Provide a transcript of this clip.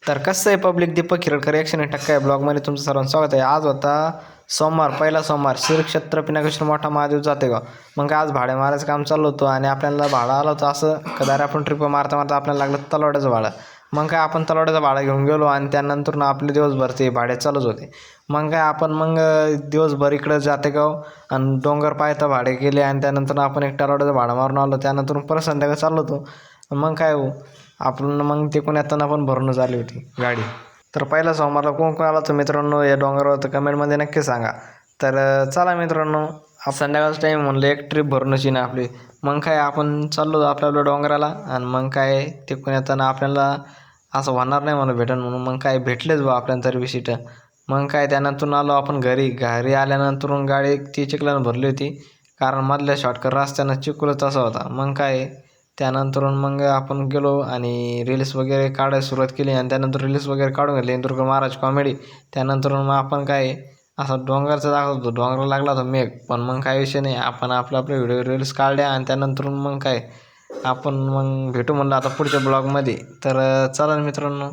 तर कसं आहे पब्लिक, दीपक खिरडकर 101% ब्लॉगमध्ये तुमचं सर्वांचं स्वागत आहे. आज होता सोमवार, पहिला सोमवार, श्री क्षेत्र पिनाकेश्वर मोठा महादेव जातेगाव. मग आज भाडे मारायचं काम चालू होतं आणि आपल्याला भाडं आलं होतं असं कदारे आपण ट्रिप मारता मारता आपल्याला लागलं तलवाड्याचं भाडं. मग काय आपण तलवाड्याचं भाडं घेऊन गेलो आणि त्यानंतर आपले दिवसभर ते भाडे चालूच होते. मग काय आपण दिवसभर इकडं जातेगाव आणि डोंगर पायथा भाडे केले आणि त्यानंतर आपण एक तलवाड्याचं भाडं मारून आलो. त्यानंतर परत संध्याकाळी चाललो होतो. मग काय आपण मग तिकडून येताना पण भरूनच आली होती गाडी. तर पहिला सोमवारला कोण कोण आला तर मित्रांनो या डोंगरावर तर कमेंटमध्ये नक्की सांगा. तर चला मित्रांनो, संध्याकाळचा टाईम म्हणलं एक ट्रिप भरूनच येईन आपली. मग काय आपण चाललो आपल्या डोंगराला आणि मग काय तिकडून येताना आपल्याला असं होणार नाही मला भेटन म्हणून मग काय भेटलेच बा आपल्याला तरी विशिट. मग काय त्यानंतर आलो आपण घरी आल्यानंतर गाडी ती चिखलानं भरली होती, कारण मधल्या शॉर्टकट रस्त्यानं चिखलच असा होता. मग काय त्यानंतर मग आपण गेलो आणि रील्स वगैरे काढायला सुरुवात केली आणि त्यानंतर रील्स वगैरे काढून घेतले इंदुरकर महाराज कॉमेडी. त्यानंतर मग आपण काय असं डोंगरचं दाखवत होतो, डोंगराला लागला होता मेघ, पण मग काय विषय नाही, आपण आपले व्हिडिओ रील्स काढल्या आणि त्यानंतर मग काय आपण भेटू म्हणलं आता पुढच्या ब्लॉगमध्ये. तर चला मित्रांनो.